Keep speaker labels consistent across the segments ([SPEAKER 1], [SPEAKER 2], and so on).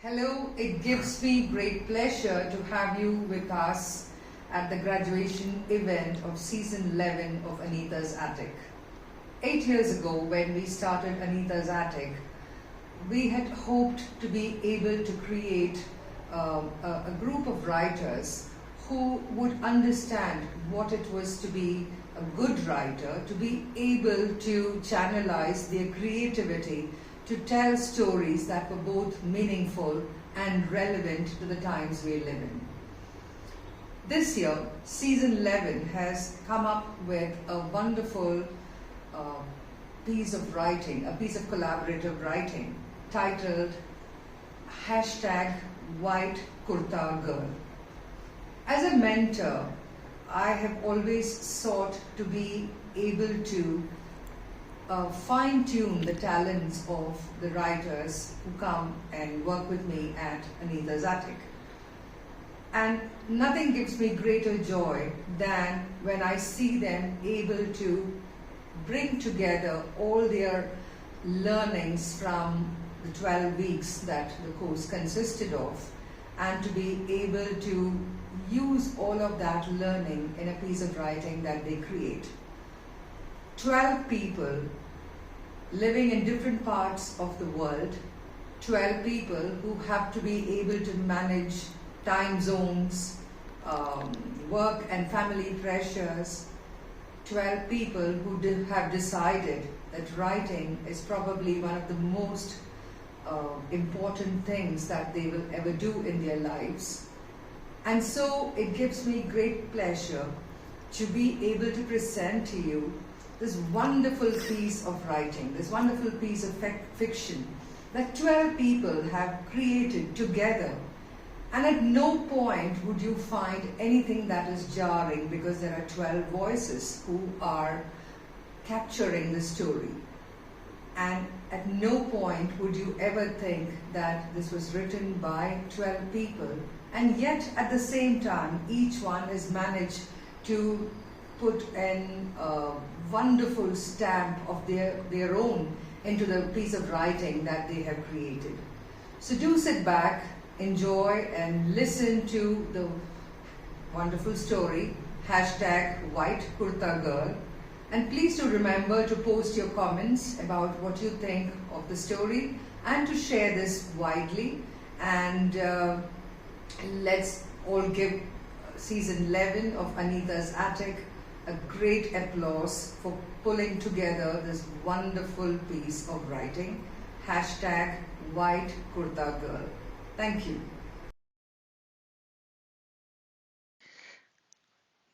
[SPEAKER 1] Hello, it gives me great pleasure to have you with us at the graduation event of season 11 of Anita's Attic. 8 years ago, when we started Anita's Attic, we had hoped to be able to create a group of writers who would understand what it was to be a good writer, to be able to channelize their creativity to tell stories that were both meaningful and relevant to the times we live in. This year, season 11 has come up with a wonderful piece of writing, a piece of collaborative writing titled #White Kurta Girl. As a mentor, I have always sought to be able to fine-tune the talents of the writers who come and work with me at Anita's Attic. And nothing gives me greater joy than when I see them able to bring together all their learnings from the 12 weeks that the course consisted of, and to be able to use all of that learning in a piece of writing that they create. 12 people living in different parts of the world, 12 people who have to be able to manage time zones, work and family pressures, 12 people who have decided that writing is probably one of the most important things that they will ever do in their lives. And so it gives me great pleasure to be able to present to you this wonderful piece of writing, this wonderful piece of fiction that 12 people have created together. And at no point would you find anything that is jarring, because there are 12 voices who are capturing the story. And at no point would you ever think that this was written by 12 people. And yet at the same time, each one has managed to put in a wonderful stamp of their own into the piece of writing that they have created. So do sit back, enjoy and listen to the wonderful story, #White Kurta Girl. And please do remember to post your comments about what you think of the story and to share this widely. And let's all give season 11 of Anita's Attic a great applause for pulling together this wonderful piece of writing, #White Kurta Girl. Thank you.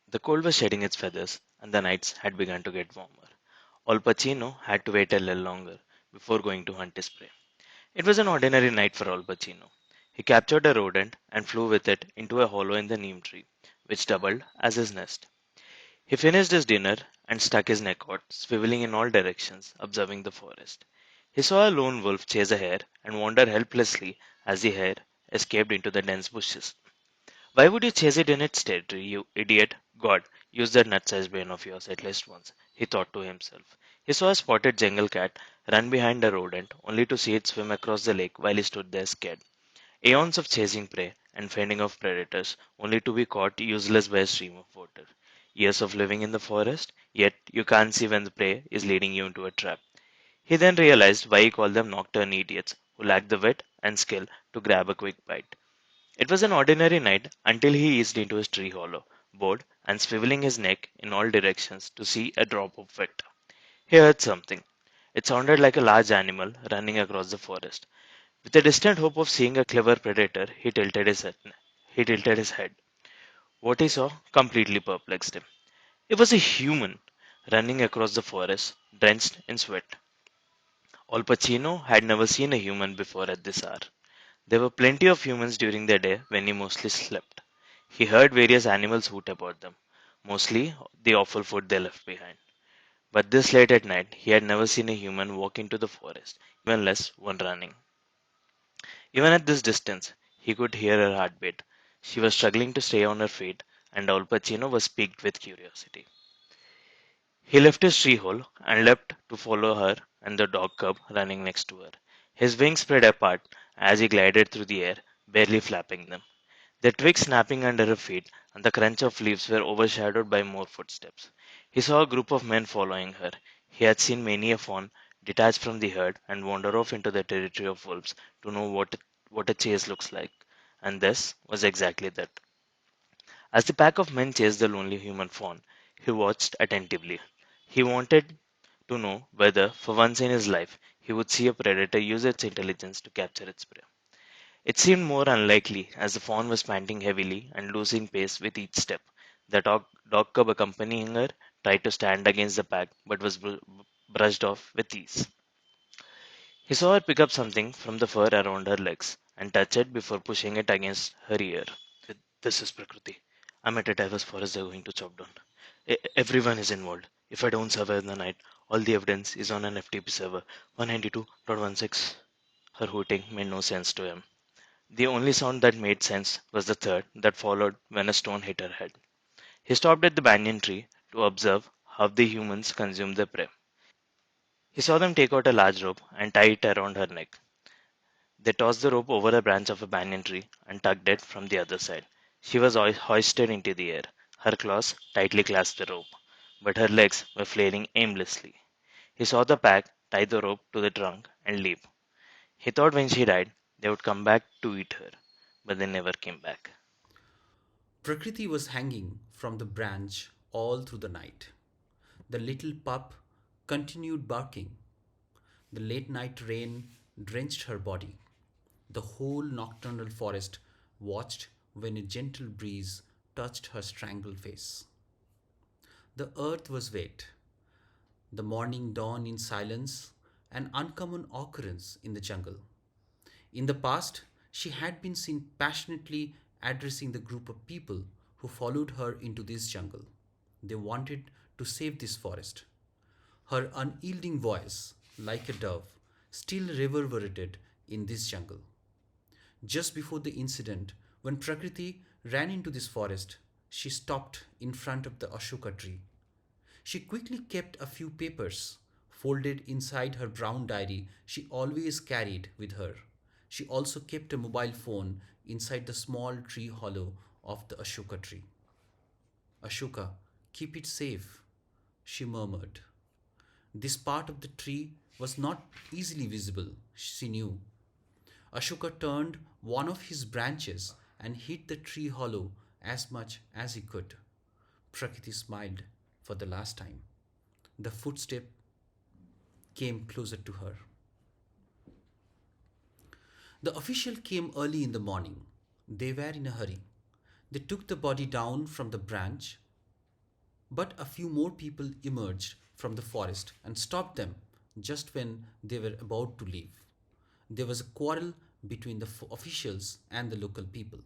[SPEAKER 2] The cold was shedding its feathers, and the nights had begun to get warmer. Al Pacino had to wait a little longer before going to hunt his prey. It was an ordinary night for Al Pacino. He captured a rodent and flew with it into a hollow in the neem tree, which doubled as his nest. He finished his dinner and stuck his neck out, swiveling in all directions, observing the forest. He saw a lone wolf chase a hare and wander helplessly as the hare escaped into the dense bushes. Why would you chase it in its territory, you idiot? God, use that nut-sized brain of yours at least once, he thought to himself. He saw a spotted jungle cat run behind a rodent, only to see it swim across the lake while he stood there scared. Aeons of chasing prey and fending off predators, only to be caught useless by a stream of water. Years of living in the forest, yet you can't see when the prey is leading you into a trap. He then realized why he called them nocturnal idiots, who lacked the wit and skill to grab a quick bite. It was an ordinary night until he eased into his tree hollow, bored and swiveling his neck in all directions to see a drop of wet. He heard something. It sounded like a large animal running across the forest. With a distant hope of seeing a clever predator, he tilted his head. What he saw completely perplexed him. It was a human running across the forest, drenched in sweat. Al Pacino had never seen a human before at this hour. There were plenty of humans during the day when he mostly slept. He heard various animals hoot about them, mostly the awful food they left behind. But this late at night, he had never seen a human walk into the forest, even less one running. Even at this distance, he could hear her heartbeat. She was struggling to stay on her feet, and Al Pacino was piqued with curiosity. He left his tree hole and leapt to follow her and the dog cub running next to her. His wings spread apart as he glided through the air, barely flapping them. The twigs snapping under her feet and the crunch of leaves were overshadowed by more footsteps. He saw a group of men following her. He had seen many a fawn detach from the herd and wander off into the territory of wolves to know what a chase looks like. And this was exactly that. As the pack of men chased the lonely human fawn, he watched attentively. He wanted to know whether, for once in his life, he would see a predator use its intelligence to capture its prey. It seemed more unlikely as the fawn was panting heavily and losing pace with each step. The dog cub accompanying her tried to stand against the pack but was brushed off with ease. He saw her pick up something from the fur around her legs and touch it before pushing it against her ear. This is Prakriti. I'm at a diverse forest they're going to chop down. Everyone is involved. If I don't survive the night, all the evidence is on an FTP server 192.16. Her hooting made no sense to him. The only sound that made sense was the third that followed when a stone hit her head. He stopped at the banyan tree to observe how the humans consumed their prey. He saw them take out a large rope and tie it around her neck. They tossed the rope over a branch of a banyan tree and tugged it from the other side. She was hoisted into the air. Her claws tightly clasped the rope, but her legs were flailing aimlessly. He saw the pack tie the rope to the trunk and leap. He thought when she died, they would come back to eat her, but they never came back.
[SPEAKER 3] Prakriti was hanging from the branch all through the night. The little pup continued barking. The late night rain drenched her body. The whole nocturnal forest watched when a gentle breeze touched her strangled face. The earth was wet. The morning dawned in silence, an uncommon occurrence in the jungle. In the past, she had been seen passionately addressing the group of people who followed her into this jungle. They wanted to save this forest. Her unyielding voice, like a dove, still reverberated in this jungle. Just before the incident, when Prakriti ran into this forest, she stopped in front of the Ashoka tree. She quickly kept a few papers folded inside her brown diary she always carried with her. She also kept a mobile phone inside the small tree hollow of the Ashoka tree. Ashoka, keep it safe, she murmured. This part of the tree was not easily visible, she knew. Ashoka turned one of his branches and hit the tree hollow as much as he could. Prakriti smiled for the last time. The footstep came closer to her. The official came early in the morning. They were in a hurry. They took the body down from the branch, but a few more people emerged from the forest and stopped them just when they were about to leave. There was a quarrel between the officials and the local people.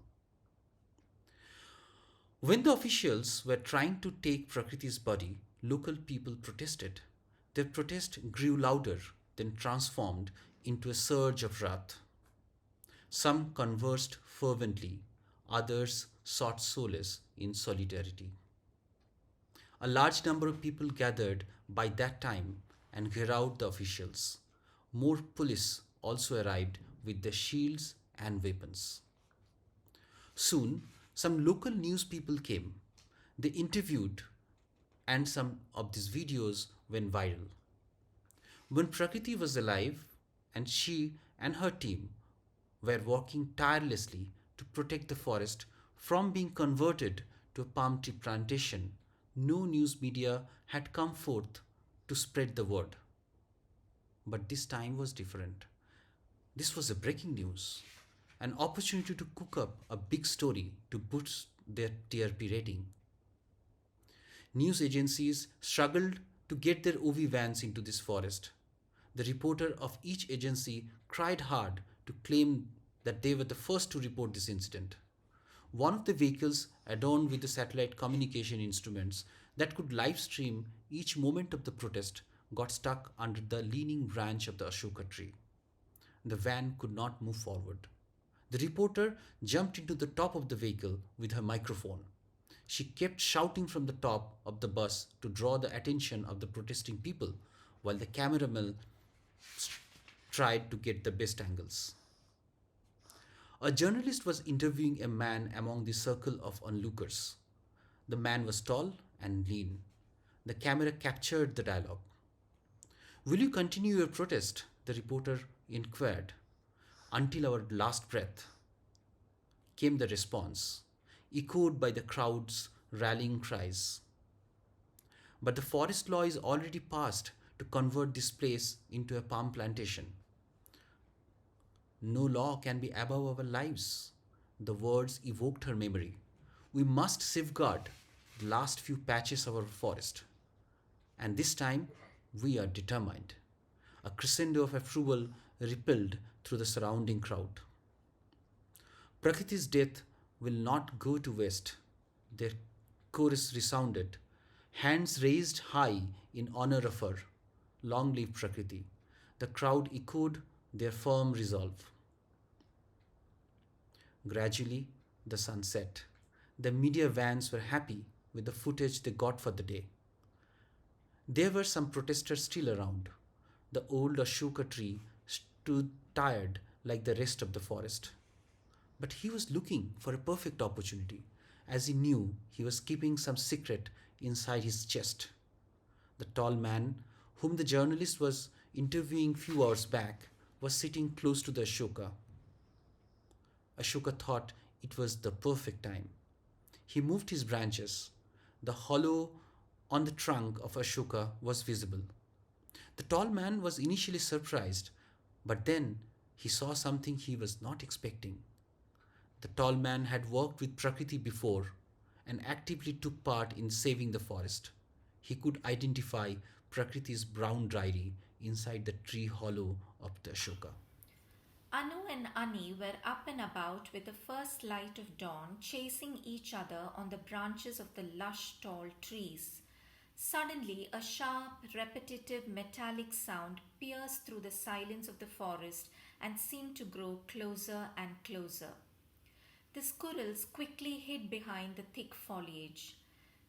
[SPEAKER 3] When the officials were trying to take Prakriti's body, local people protested. Their protest grew louder, then transformed into a surge of wrath. Some conversed fervently, others sought solace in solidarity. A large number of people gathered by that time and garroted the officials. More police also arrived with their shields and weapons. Soon, some local news people came. They interviewed, and some of these videos went viral. When Prakriti was alive, and she and her team were working tirelessly to protect the forest from being converted to a palm tree plantation, no news media had come forth to spread the word. But this time was different. This was a breaking news, an opportunity to cook up a big story to boost their TRP rating. News agencies struggled to get their OV vans into this forest. The reporter of each agency cried hard to claim that they were the first to report this incident. One of the vehicles, adorned with the satellite communication instruments that could live stream each moment of the protest, got stuck under the leaning branch of the Ashoka tree. The van could not move forward. The reporter jumped into the top of the vehicle with her microphone. She kept shouting from the top of the bus to draw the attention of the protesting people, while the cameraman tried to get the best angles. A journalist was interviewing a man among the circle of onlookers. The man was tall and lean. The camera captured the dialogue. Will you continue your protest? The reporter inquired. Until our last breath, came the response, echoed by the crowd's rallying cries. But the forest law is already passed to convert this place into a palm plantation. No law can be above our lives. The words evoked her memory. We must safeguard the last few patches of our forest. And this time, we are determined. A crescendo of approval rippled through the surrounding crowd. Prakriti's death will not go to waste. Their chorus resounded, hands raised high in honor of her. Long live Prakriti. The crowd echoed their firm resolve. Gradually, the sun set. The media vans were happy with the footage they got for the day. There were some protesters still around. The old Ashoka tree stood tired like the rest of the forest. But he was looking for a perfect opportunity, as he knew he was keeping some secret inside his chest. The tall man, whom the journalist was interviewing few hours back, was sitting close to the Ashoka. Ashoka thought it was the perfect time. He moved his branches. The hollow on the trunk of Ashoka was visible. The tall man was initially surprised, but then he saw something he was not expecting. The tall man had worked with Prakriti before and actively took part in saving the forest. He could identify Prakriti's brown diary inside the tree hollow of the Ashoka.
[SPEAKER 4] Anu and Ani were up and about with the first light of dawn, chasing each other on the branches of the lush, tall trees. Suddenly, a sharp, repetitive, metallic sound pierced through the silence of the forest and seemed to grow closer and closer. The squirrels quickly hid behind the thick foliage.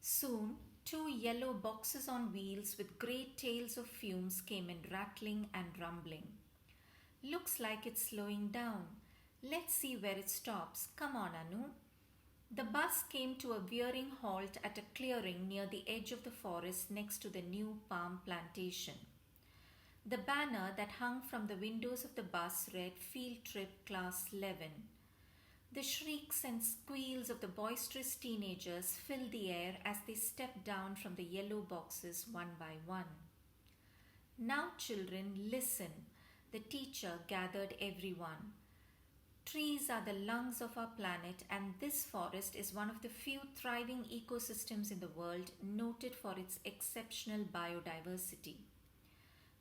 [SPEAKER 4] Soon, two yellow boxes on wheels with great tails of fumes came in rattling and rumbling. Looks like it's slowing down. Let's see where it stops. Come on, Anu. The bus came to a veering halt at a clearing near the edge of the forest next to the new palm plantation. The banner that hung from the windows of the bus read Field Trip Class 11. The shrieks and squeals of the boisterous teenagers filled the air as they stepped down from the yellow boxes one by one. Now, children, listen. The teacher gathered everyone. Trees are the lungs of our planet, and this forest is one of the few thriving ecosystems in the world noted for its exceptional biodiversity.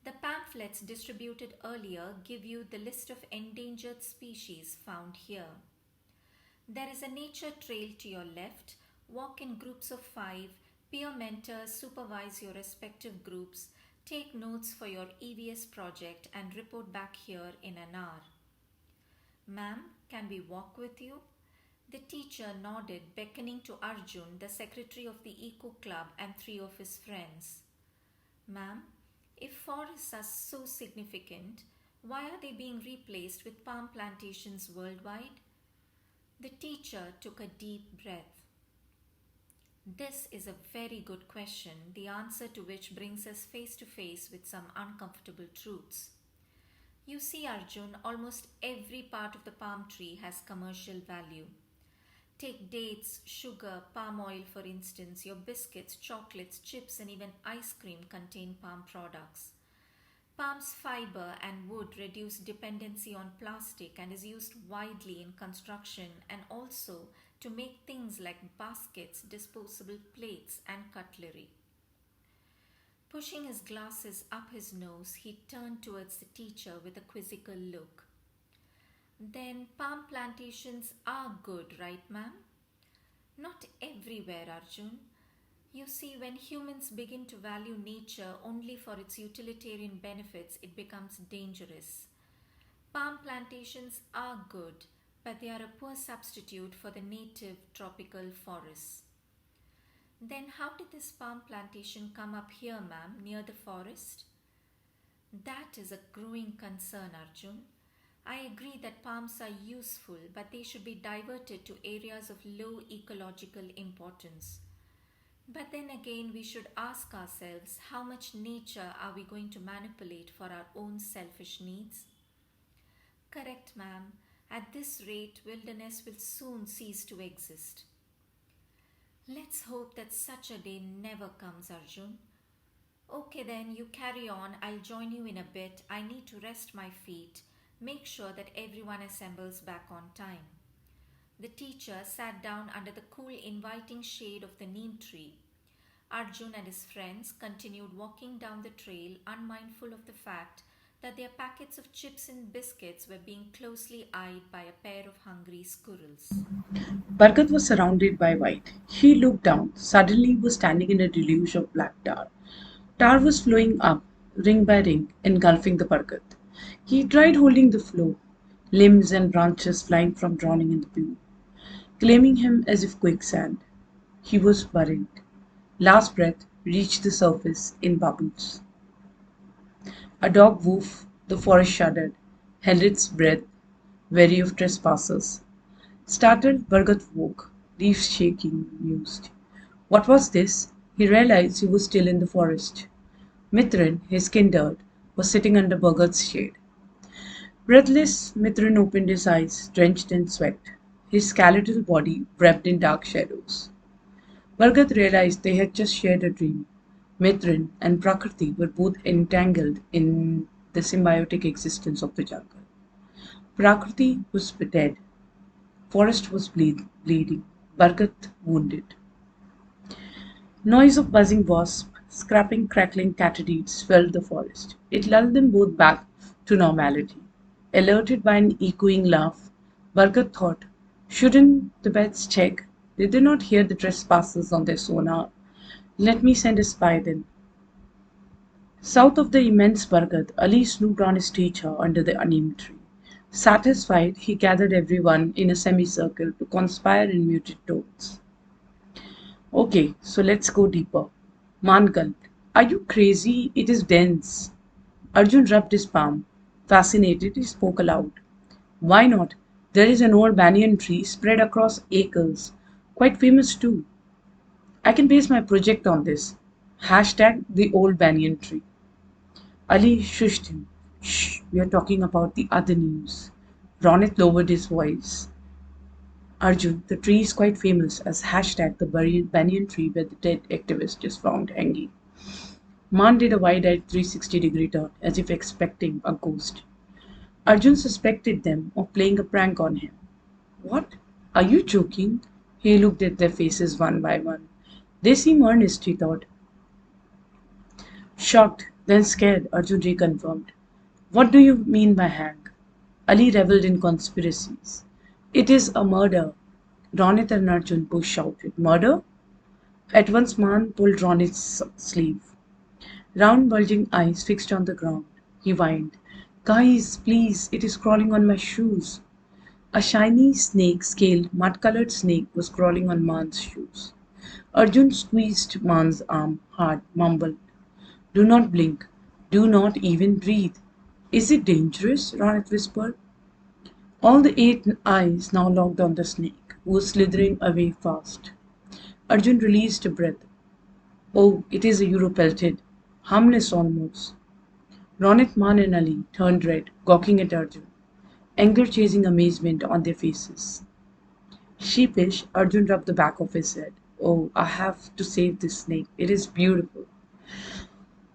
[SPEAKER 4] The pamphlets distributed earlier give you the list of endangered species found here. There is a nature trail to your left. Walk in groups of 5. Peer mentors supervise your respective groups. Take notes for your EVS project and report back here in an hour. Ma'am, can we walk with you? The teacher nodded, beckoning to Arjun, the secretary of the Eco Club, and 3 of his friends. Ma'am, if forests are so significant, why are they being replaced with palm plantations worldwide? The teacher took a deep breath. This is a very good question, the answer to which brings us face to face with some uncomfortable truths. You see, Arjun, almost every part of the palm tree has commercial value. Take dates, sugar, palm oil for instance. Your biscuits, chocolates, chips, and even ice cream contain palm products. Palm's fiber and wood reduce dependency on plastic and is used widely in construction and also to make things like baskets, disposable plates, and cutlery. Pushing his glasses up his nose, he turned towards the teacher with a quizzical look. Then palm plantations are good, right, ma'am? Not everywhere, Arjun. You see, when humans begin to value nature only for its utilitarian benefits, it becomes dangerous. Palm plantations are good, but they are a poor substitute for the native tropical forests. Then how did this palm plantation come up here, ma'am, near the forest? That is a growing concern, Arjun. I agree that palms are useful, but they should be diverted to areas of low ecological importance. But then again, we should ask ourselves how much nature are we going to manipulate for our own selfish needs? Correct, ma'am. At this rate, wilderness will soon cease to exist. Let's hope that such a day never comes, Arjun. Okay, then you carry on. I'll join you in a bit. I need to rest my feet. Make sure that everyone assembles back on time. The teacher sat down under the cool, inviting shade of the neem tree. Arjun and his friends continued walking down the trail, unmindful of the fact that their packets of chips and biscuits were being closely eyed by a pair of hungry squirrels.
[SPEAKER 5] Bhargat was surrounded by white. He looked down. Suddenly he was standing in a deluge of black tar. Tar was flowing up, ring by ring, engulfing the Bhargat. He tried holding the flow, limbs and branches flying from drowning in the pool, claiming him as if quicksand. He was buried. Last breath reached the surface in bubbles. A dog woofed, the forest shuddered, held its breath, wary of trespassers. Startled, Bhargat woke, leaves shaking, mused. What was this? He realized he was still in the forest. Mithrin, his kindred, was sitting under Bhargat's shade. Breathless, Mithrin opened his eyes, drenched in sweat, his skeletal body wrapped in dark shadows. Bhargat realized they had just shared a dream. Mithrin and Prakriti were both entangled in the symbiotic existence of the jungle. Prakriti was dead, forest was bleeding, Bhargat wounded. Noise of buzzing wasps, scrapping, crackling katydids filled the forest. It lulled them both back to normality. Alerted by an echoing laugh, Bhargat thought, shouldn't the beds check? Did they not hear the trespassers on their sonar? Let me send a spy then. South of the immense Bhargat, Ali snooped on his teacher under the neem tree. Satisfied, he gathered everyone in a semicircle to conspire in muted tones. Okay, so let's go deeper. Man gulped. Are you crazy? It is dense. Arjun rubbed his palm. Fascinated, he spoke aloud. Why not? There is an old banyan tree spread across acres. Quite famous too. I can base my project on this. Hashtag the old banyan tree. Ali shushed him. Shh, we are talking about the other news. Ronit lowered his voice. Arjun, the tree is quite famous as hashtag the buried banyan tree where the dead activist is found hanging. Man did a wide-eyed 360-degree turn as if expecting a ghost. Arjun suspected them of playing a prank on him. What? Are you joking? He looked at their faces one by one. They seem earnest, he thought. Shocked, then scared, Arjun reconfirmed. What do you mean by hang? Ali revelled in conspiracies. It is a murder. Ronit and Arjun both shouted. Murder? At once Man pulled Ronit's sleeve. Round bulging eyes fixed on the ground. He whined. Guys, please, it is crawling on my shoes. A shiny snake scaled, mud colored snake was crawling on Man's shoes. Arjun squeezed Man's arm hard, mumbled. Do not blink. Do not even breathe. Is it dangerous? Ronit whispered. All the 8 eyes now locked on the snake, who was slithering away fast. Arjun released a breath. Oh, it is a Europelted. Harmless almost. Ronit, Man and Ali turned red, gawking at Arjun, anger chasing amazement on their faces. Sheepish, Arjun rubbed the back of his head. Oh, I have to save this snake. It is beautiful.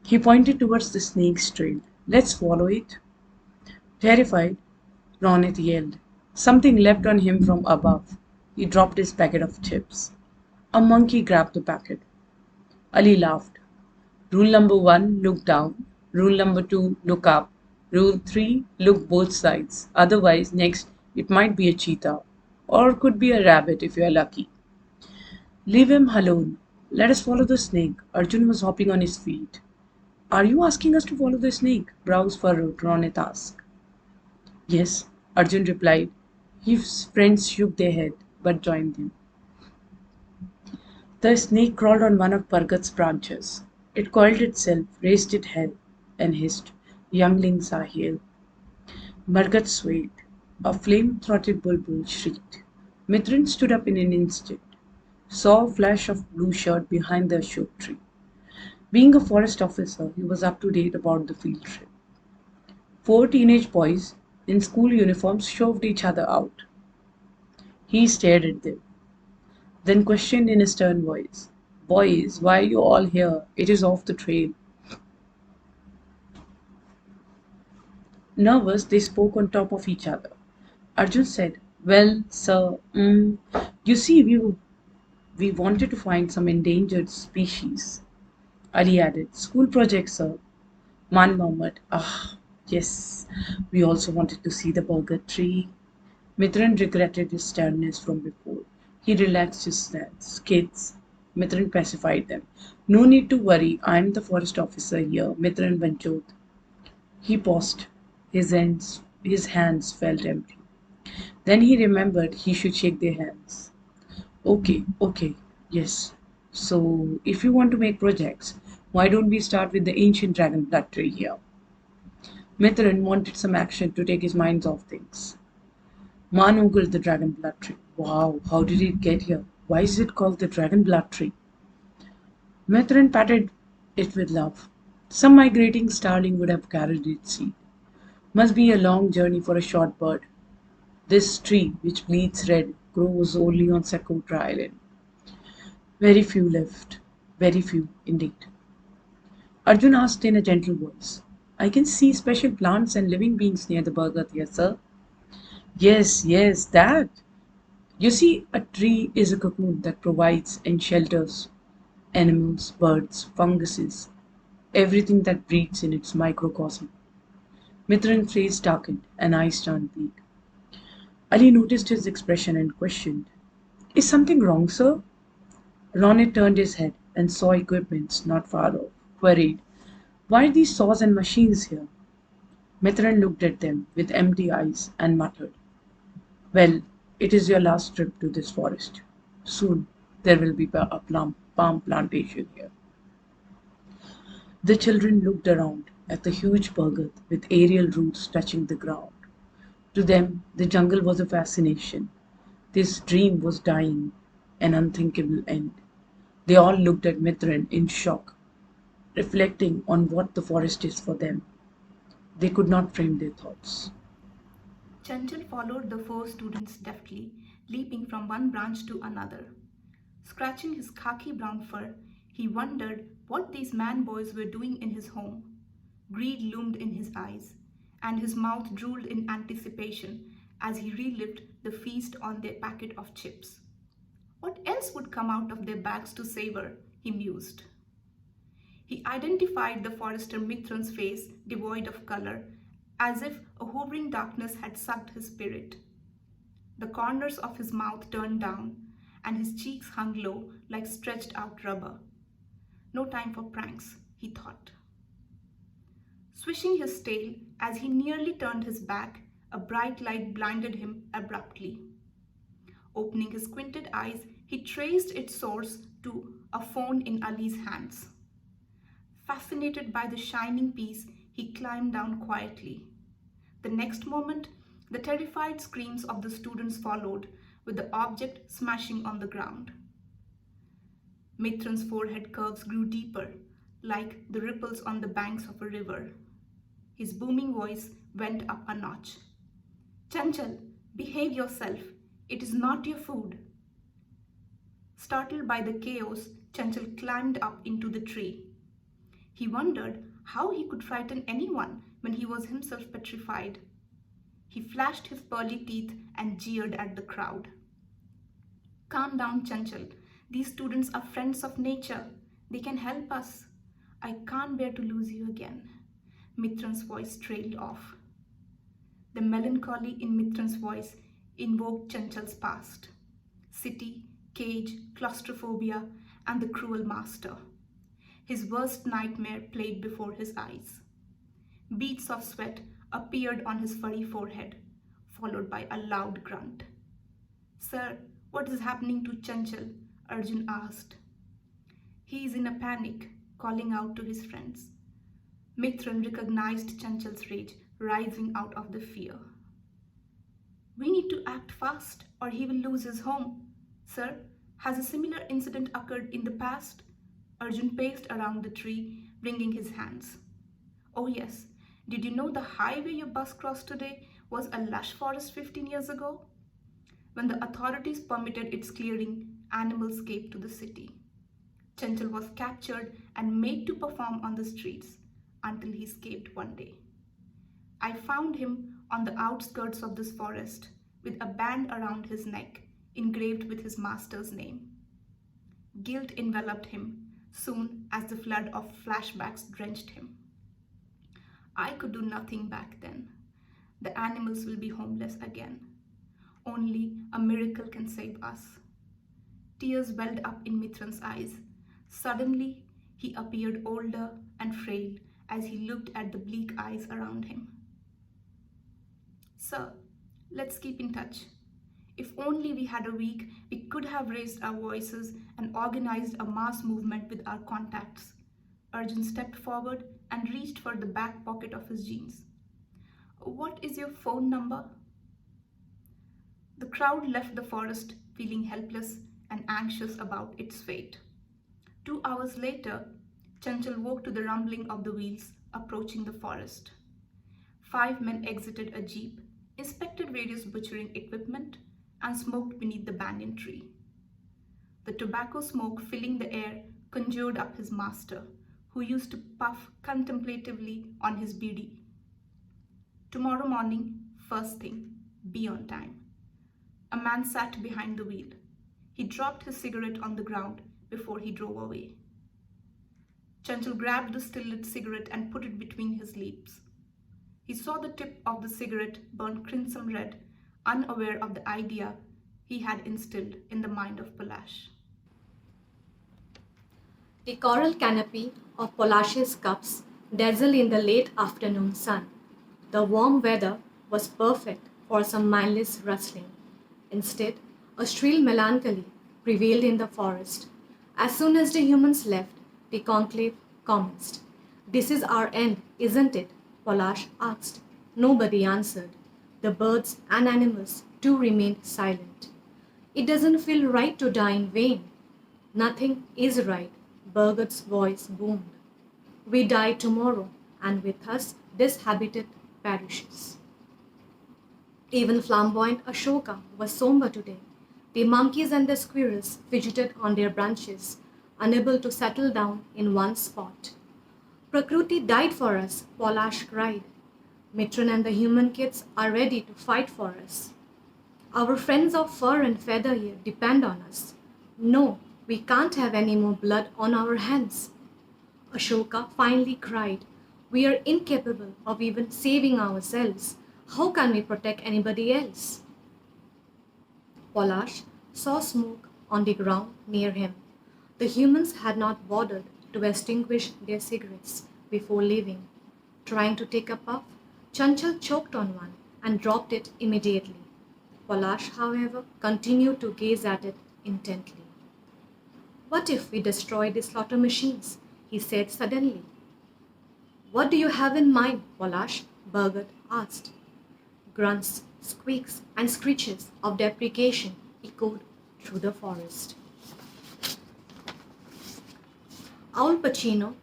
[SPEAKER 5] He pointed towards the snake's trail. Let's follow it. Terrified, Ronit yelled. Something leapt on him from above. He dropped his packet of chips. A monkey grabbed the packet. Ali laughed. Rule number 1, look down. Rule number 2, look up. Rule 3, look both sides. Otherwise, next, it might be a cheetah. Or could be a rabbit if you are lucky. Leave him alone. Let us follow the snake. Arjun was hopping on his feet. Are you asking us to follow the snake? Brows furrowed, Ronit asked. Yes, Arjun replied. His friends shook their head, but joined him. The snake crawled on one of Bhargat's branches. It coiled itself, raised its head, and hissed, Younglings are here. Margat swayed. A flame-throated bulbul shrieked. Mithrin stood up in an instant, saw a flash of blue shirt behind the ashok tree. Being a forest officer, he was up to date about the field trip. Four teenage boys in school uniforms shoved each other out. He stared at them, then questioned in a stern voice, "Boys, why are you all here? It is off the trail." Nervous, they spoke on top of each other. Arjun said, "Well, sir, you see, we wanted to find some endangered species." Ali added, "School project, sir." Man murmured, "Ah, yes, we also wanted to see the burger tree." Mithran regretted his sternness from before. He relaxed his stance. "Kids," Mithran pacified them. "No need to worry. I'm the forest officer here." Mithran ventured. He paused. His hands felt empty. Then he remembered he should shake their hands. "Okay, okay, yes. So, if you want to make projects, why don't we start with the ancient dragon blood tree here?" Mithran wanted some action to take his mind off things. Man googled the dragon blood tree. "Wow, how did it get here? Why is it called the dragon blood tree?" Mithran patted it with love. "Some migrating starling would have carried its seed. Must be a long journey for a short bird. This tree, which bleeds red, grows only on Socotra Island. Very few left. Very few indeed." Arjun asked in a gentle voice, "I can see special plants and living beings near the Bhagat here, sir." "Yes, yes, that. You see, a tree is a cocoon that provides and shelters animals, birds, funguses, everything that breathes in its microcosm." Mithran's face darkened and eyes turned big. Ali noticed his expression and questioned, "Is something wrong, sir?" Ronit turned his head and saw equipments not far off, queried, "Why are these saws and machines here?" Mithran looked at them with empty eyes and muttered, "Well, it is your last trip to this forest. Soon there will be a palm plantation here." The children looked around at the huge burgat with aerial roots touching the ground. To them, the jungle was a fascination. This dream was dying, an unthinkable end. They all looked at Mithran in shock, reflecting on what the forest is for them. They could not frame their thoughts.
[SPEAKER 6] Chanchal followed the four students deftly, leaping from one branch to another. Scratching his khaki brown fur, he wondered what these man boys were doing in his home. Greed loomed in his eyes, and his mouth drooled in anticipation as he relived the feast on their packet of chips. What else would come out of their bags to savor? He mused. He identified the forester Mithran's face, devoid of color, as if a hovering darkness had sucked his spirit. The corners of his mouth turned down, and his cheeks hung low like stretched out rubber. No time for pranks, he thought. Swishing his tail as he nearly turned his back, a bright light blinded him abruptly. Opening his squinted eyes, he traced its source to a phone in Ali's hands. Fascinated by the shining piece, he climbed down quietly. The next moment, the terrified screams of the students followed, with the object smashing on the ground. Mithran's forehead curves grew deeper, like the ripples on the banks of a river. His booming voice went up a notch. "Chanchal, behave yourself. It is not your food." Startled by the chaos, Chanchal climbed up into the tree. He wondered how he could frighten anyone when he was himself petrified. He flashed his pearly teeth and jeered at the crowd. "Calm down, Chanchal. These students are friends of nature. They can help us. I can't bear to lose you again." Mithran's voice trailed off. The melancholy in Mithran's voice invoked Chanchal's past. City, cage, claustrophobia, and the cruel master. His worst nightmare played before his eyes. Beads of sweat appeared on his furry forehead, followed by a loud grunt. "Sir, what is happening to Chanchal?" Arjun asked. "He is in a panic," calling out to his friends. Mithran recognized Chanchal's rage rising out of the fear. We need to act fast or he will lose his home. Sir, has a similar incident occurred in the past? Arjun paced around the tree, wringing his hands. Oh, yes. Did you know the highway your bus crossed today was a lush forest 15 years ago? When the authorities permitted its clearing, animals came to the city. Chanchal was captured and made to perform on the streets until he escaped one day. I found him on the outskirts of this forest with a band around his neck engraved with his master's name. Guilt enveloped him soon as the flood of flashbacks drenched him. I could do nothing back then. The animals will be homeless again. Only a miracle can save us. Tears welled up in Mithran's eyes. Suddenly, he appeared older and frail as he looked at the bleak eyes around him. Sir, let's keep in touch. If only we had a week, we could have raised our voices and organized a mass movement with our contacts. Arjun stepped forward and reached for the back pocket of his jeans. What is your phone number? The crowd left the forest feeling helpless and anxious about its fate. 2 hours later, Chanchal woke to the rumbling of the wheels approaching the forest. 5 men exited a jeep, inspected various butchering equipment, and smoked beneath the banyan tree. The tobacco smoke filling the air conjured up his master, who used to puff contemplatively on his bidi. Tomorrow morning, first thing, be on time. A man sat behind the wheel. He dropped his cigarette on the ground before he drove away. Chanchal grabbed the still-lit cigarette and put it between his lips. He saw the tip of the cigarette burn crimson red, unaware of the idea he had instilled in the mind of Palash.
[SPEAKER 7] The coral canopy of Polash's cups dazzled in the late afternoon sun. The warm weather was perfect for some mindless rustling. Instead, a shrill melancholy prevailed in the forest. As soon as the humans left, the conclave commenced. "This is our end, isn't it?" Polash asked. Nobody answered. The birds and animals too remained silent. "It doesn't feel right to die in vain." "Nothing is right," Burgott's voice boomed. "We die tomorrow, and with us this habitat perishes." Even flamboyant Ashoka was somber today. The monkeys and the squirrels fidgeted on their branches, unable to settle down in one spot. "Prakruti died for us," Polash cried. "Mitran and the human kids are ready to fight for us. Our friends of fur and feather here depend on us. No, we can't have any more blood on our hands." Ashoka finally cried. "We are incapable of even saving ourselves. How can we protect anybody else?" Polash saw smoke on the ground near him. The humans had not bothered to extinguish their cigarettes before leaving. Trying to take a puff, Chanchal choked on one and dropped it immediately. Polash, however, continued to gaze at it intently. "What if we destroy the slaughter machines?" he said suddenly. "What do you have in mind, Polash?" Burgott asked. Grunts, squeaks, and screeches of deprecation echoed through the forest. Al Pacino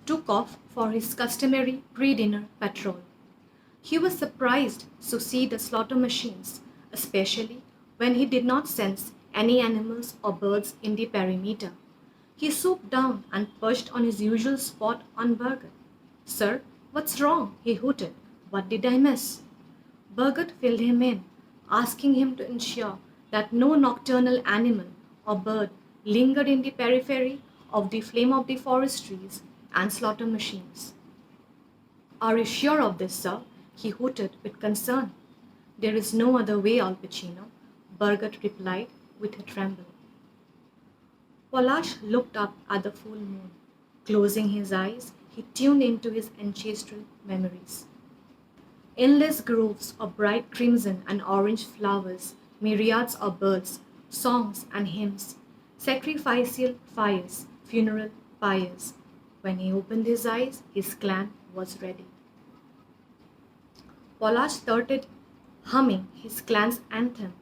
[SPEAKER 7] took off for his customary pre-dinner patrol. He was surprised to see the slaughter machines, especially when he did not sense any animals or birds in the perimeter. He swooped down and perched on his usual spot on Burgott. "Sir, what's wrong?" he hooted. "What did I miss?" Burgott filled him in, asking him to ensure that no nocturnal animal or bird lingered in the periphery of the flame of the forest trees and slaughter machines. "Are you sure of this, sir?" he hooted with concern. "There is no other way, Al Pacino," Burgott replied with a tremble. Polash looked up at the full moon. Closing his eyes, he tuned into his ancestral memories. Endless groves of bright crimson and orange flowers, myriads of birds, songs and hymns, sacrificial fires, funeral pyres. When he opened his eyes, his clan was ready. Polash started humming his clan's anthem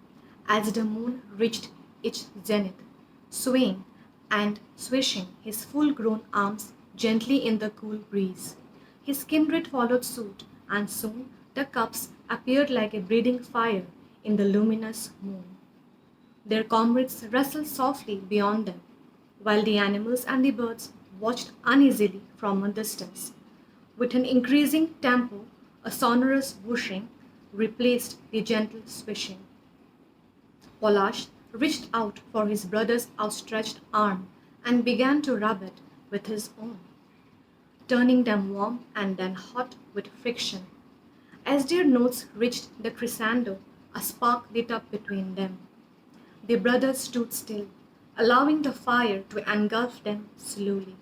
[SPEAKER 7] as the moon reached its zenith, swaying and swishing his full grown arms gently in the cool breeze. His kindred followed suit, and soon the cups appeared like a breathing fire in the luminous moon. Their comrades rustled softly beyond them, while the animals and the birds watched uneasily from a distance. With an increasing tempo, a sonorous whooshing replaced the gentle swishing. Polash reached out for his brother's outstretched arm and began to rub it with his own, turning them warm and then hot with friction. As their notes reached the crescendo, a spark lit up between them. The brothers stood still, allowing the fire to engulf them slowly.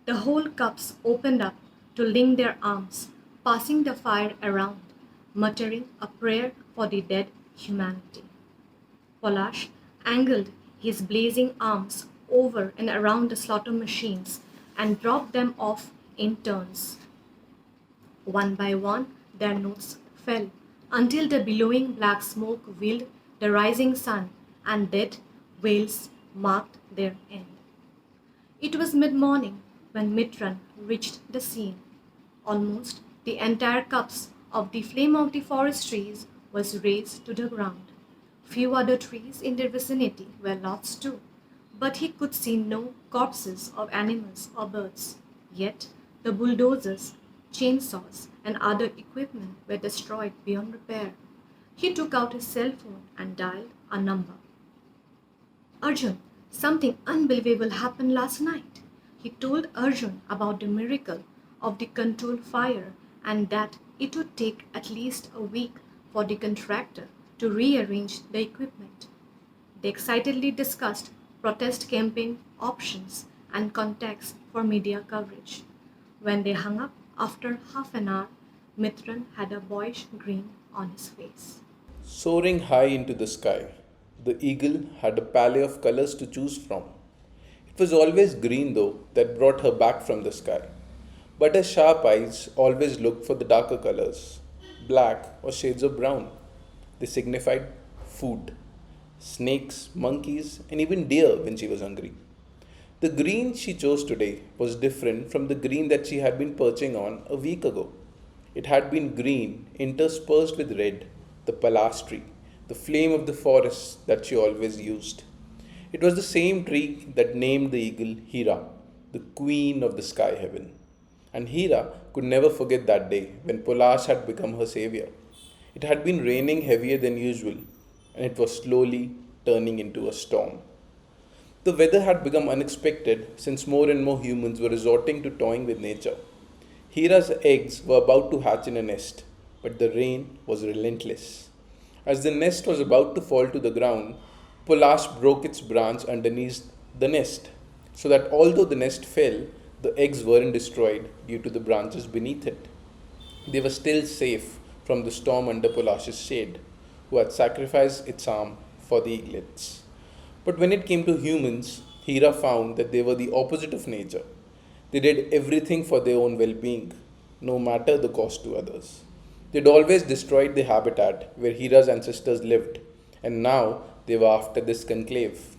[SPEAKER 7] The whole cups opened up to link their arms, passing the fire around, muttering a prayer for the dead humanity. Polash angled his blazing arms over and around the slaughter machines and dropped them off in turns. One by one, their notes fell until the billowing black smoke veiled the rising sun and dead wails marked their end. It was mid morning when Mitran reached the scene. Almost the entire copse of the flame of the forest trees was razed to the ground. Few other trees in their vicinity were lost too, but he could see no corpses of animals or birds. Yet the bulldozers, chainsaws, and other equipment were destroyed beyond repair. He took out his cell phone and dialed a number. Arjun, something unbelievable happened last night. He told Arjun about the miracle of the controlled fire and that it would take at least a week for the contractor to rearrange the equipment. They excitedly discussed protest campaign options and contacts for media coverage. When they hung up after half an hour, Mitran had a boyish grin on his face.
[SPEAKER 8] Soaring high into the sky, the eagle had a palette of colors to choose from. It was always green, though, that brought her back from the sky. But her sharp eyes always looked for the darker colors, black or shades of brown. They signified food, snakes, monkeys, and even deer when she was hungry. The green she chose today was different from the green that she had been perching on a week ago. It had been green interspersed with red, the palastry, the flame of the forest that she always used. It was the same tree that named the eagle Hira, the queen of the sky heaven. And Hira could never forget that day when Polash had become her savior. It had been raining heavier than usual, and it was slowly turning into a storm. The weather had become unexpected since more and more humans were resorting to toying with nature. Hira's eggs were about to hatch in a nest, but the rain was relentless. As the nest was about to fall to the ground, Polash broke its branch underneath the nest, so that although the nest fell, the eggs weren't destroyed due to the branches beneath it. They were still safe from the storm under Polash's shade, who had sacrificed its arm for the eaglets. But when it came to humans, Hira found that they were the opposite of nature. They did everything for their own well being, no matter the cost to others. They'd always destroyed the habitat where Hira's ancestors lived, and now they were after this conclave.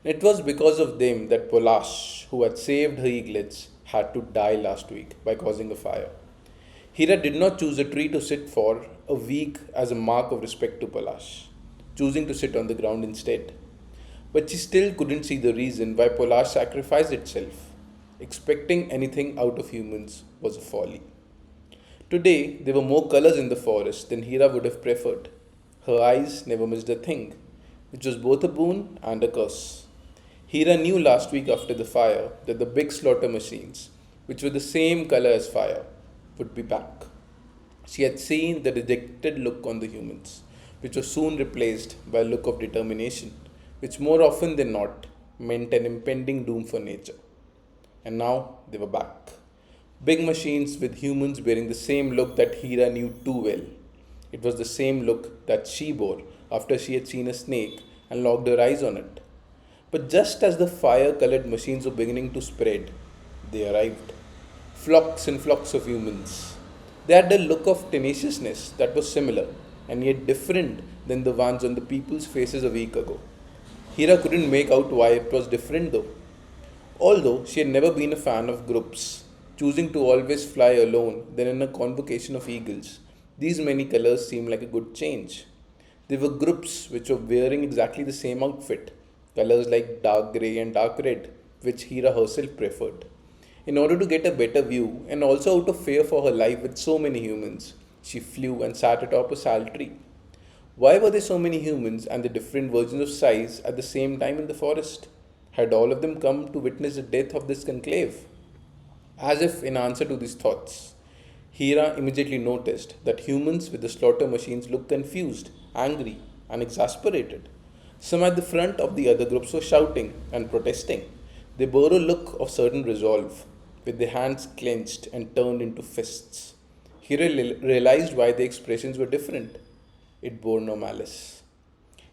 [SPEAKER 8] And it was because of them that Polash, who had saved her eaglets, had to die last week by causing a fire. Hira did not choose a tree to sit for a week as a mark of respect to Polash, choosing to sit on the ground instead. But she still couldn't see the reason why Polash sacrificed itself. Expecting anything out of humans was a folly. Today, there were more colors in the forest than Hira would have preferred. Her eyes never missed a thing, which was both a boon and a curse. Hira knew last week after the fire that the big slaughter machines, which were the same color as fire, would be back. She had seen the dejected look on the humans, which was soon replaced by a look of determination, which more often than not meant an impending doom for nature. And now they were back. Big machines with humans bearing the same look that Hira knew too well. It was the same look that she bore after she had seen a snake and locked her eyes on it. But just as the fire colored machines were beginning to spread, they arrived. flocks and flocks of humans. They had a look of tenaciousness that was similar and yet different than the ones on the people's faces a week ago. Hira couldn't make out why it was different though. Although she had never been a fan of groups, choosing to always fly alone than in a convocation of eagles, these many colors seemed like a good change. There were groups which were wearing exactly the same outfit, colors like dark grey and dark red, which Hira herself preferred. In order to get a better view, and also out of fear for her life with so many humans, she flew and sat atop a sal tree. Why were there so many humans and the different versions of size at the same time in the forest? Had all of them come to witness the death of this conclave? As if in answer to these thoughts, Hira immediately noticed that humans with the slaughter machines looked confused, angry, and exasperated. Some at the front of the other groups were shouting and protesting. They bore a look of certain resolve, with their hands clenched and turned into fists. Hira realized why the expressions were different. It bore no malice.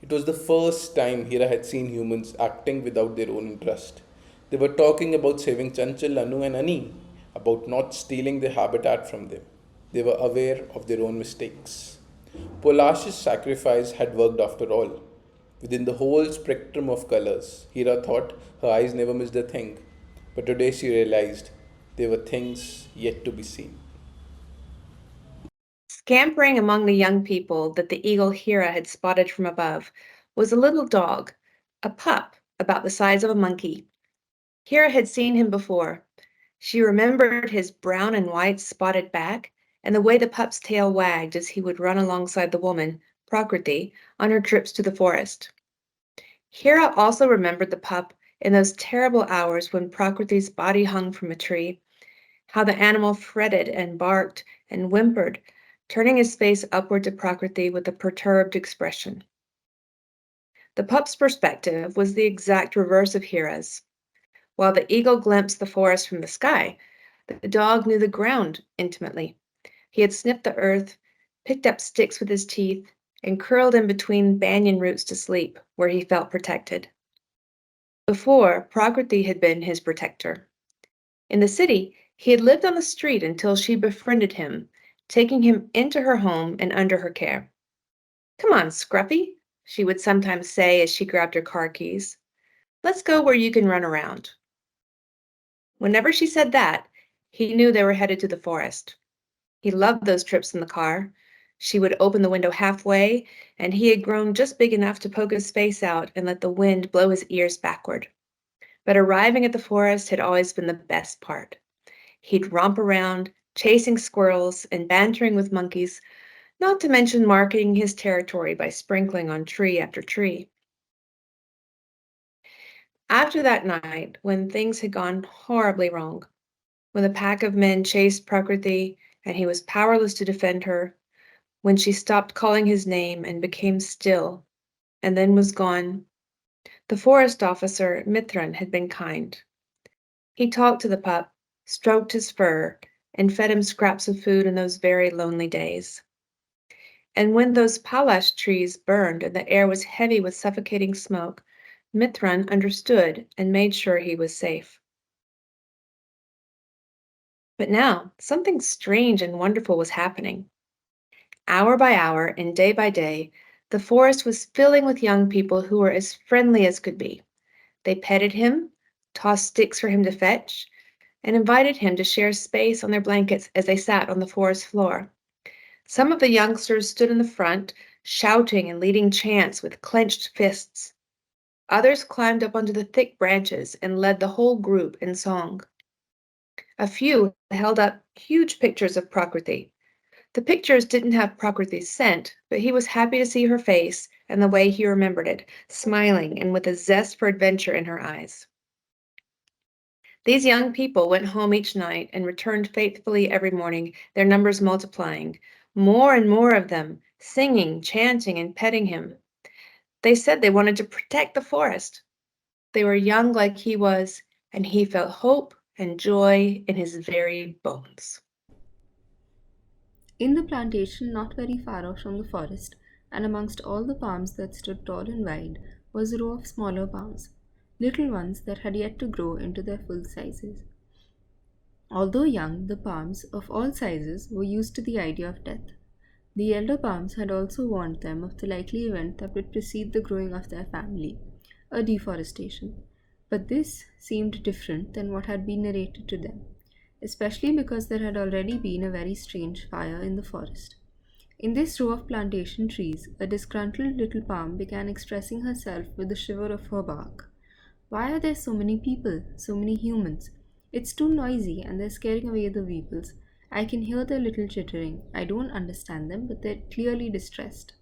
[SPEAKER 8] It was the first time Hira had seen humans acting without their own interest. They were talking about saving Chanchal, Anu, and Ani, about not stealing their habitat from them. They were aware of their own mistakes. Polash's sacrifice had worked after all. Within the whole spectrum of colors, Hira thought her eyes never missed a thing. But today she realized there were things yet to be seen.
[SPEAKER 9] Scampering among the young people that the eagle Hira had spotted from above was a little dog, a pup about the size of a monkey. Hira had seen him before. She remembered his brown and white spotted back and the way the pup's tail wagged as he would run alongside the woman, Prakriti, on her trips to the forest. Hira also remembered the pup in those terrible hours when Prakriti's body hung from a tree, how the animal fretted and barked and whimpered, turning his face upward to Prakriti with a perturbed expression. The pup's perspective was the exact reverse of Hira's. While the eagle glimpsed the forest from the sky, the dog knew the ground intimately. He had sniffed the earth, picked up sticks with his teeth, and curled in between banyan roots to sleep, where he felt protected. Before, Prakriti had been his protector. In the city, he had lived on the street until she befriended him, taking him into her home and under her care. "Come on, Scruffy," she would sometimes say as she grabbed her car keys. "Let's go where you can run around." Whenever she said that, he knew they were headed to the forest. He loved those trips in the car. She would open the window halfway, and he had grown just big enough to poke his face out and let the wind blow his ears backward. But arriving at the forest had always been the best part. He'd romp around, chasing squirrels and bantering with monkeys, not to mention marking his territory by sprinkling on tree after tree. After that night, when things had gone horribly wrong, when the pack of men chased Prakriti and he was powerless to defend her, when she stopped calling his name and became still, and then was gone, the forest officer, Mithran, had been kind. He talked to the pup, stroked his fur, and fed him scraps of food in those very lonely days. And when those palash trees burned and the air was heavy with suffocating smoke, Mithran understood and made sure he was safe. But now, something strange and wonderful was happening. Hour by hour and day by day, the forest was filling with young people who were as friendly as could be. They petted him, tossed sticks for him to fetch, and invited him to share space on their blankets as they sat on the forest floor. Some of the youngsters stood in the front, shouting and leading chants with clenched fists. Others climbed up onto the thick branches and led the whole group in song. A few held up huge pictures of Prakriti. The pictures didn't have Prakriti's scent, but he was happy to see her face and the way he remembered it, smiling and with a zest for adventure in her eyes. These young people went home each night and returned faithfully every morning, their numbers multiplying. More and more of them, singing, chanting, and petting him. They said they wanted to protect the forest. They were young like he was, and he felt hope and joy in his very bones.
[SPEAKER 10] In the plantation, not very far off from the forest, and amongst all the palms that stood tall and wide, was a row of smaller palms, little ones that had yet to grow into their full sizes. Although young, the palms, of all sizes, were used to the idea of death. The elder palms had also warned them of the likely event that would precede the growing of their family, a deforestation. But this seemed different than what had been narrated to them, especially because there had already been a very strange fire in the forest. In this row of plantation trees, a disgruntled little palm began expressing herself with a shiver of her bark. Why are there so many people, so many humans? It's too noisy and they're scaring away the weevils. I can hear their little chittering. I don't understand them, but they're clearly distressed.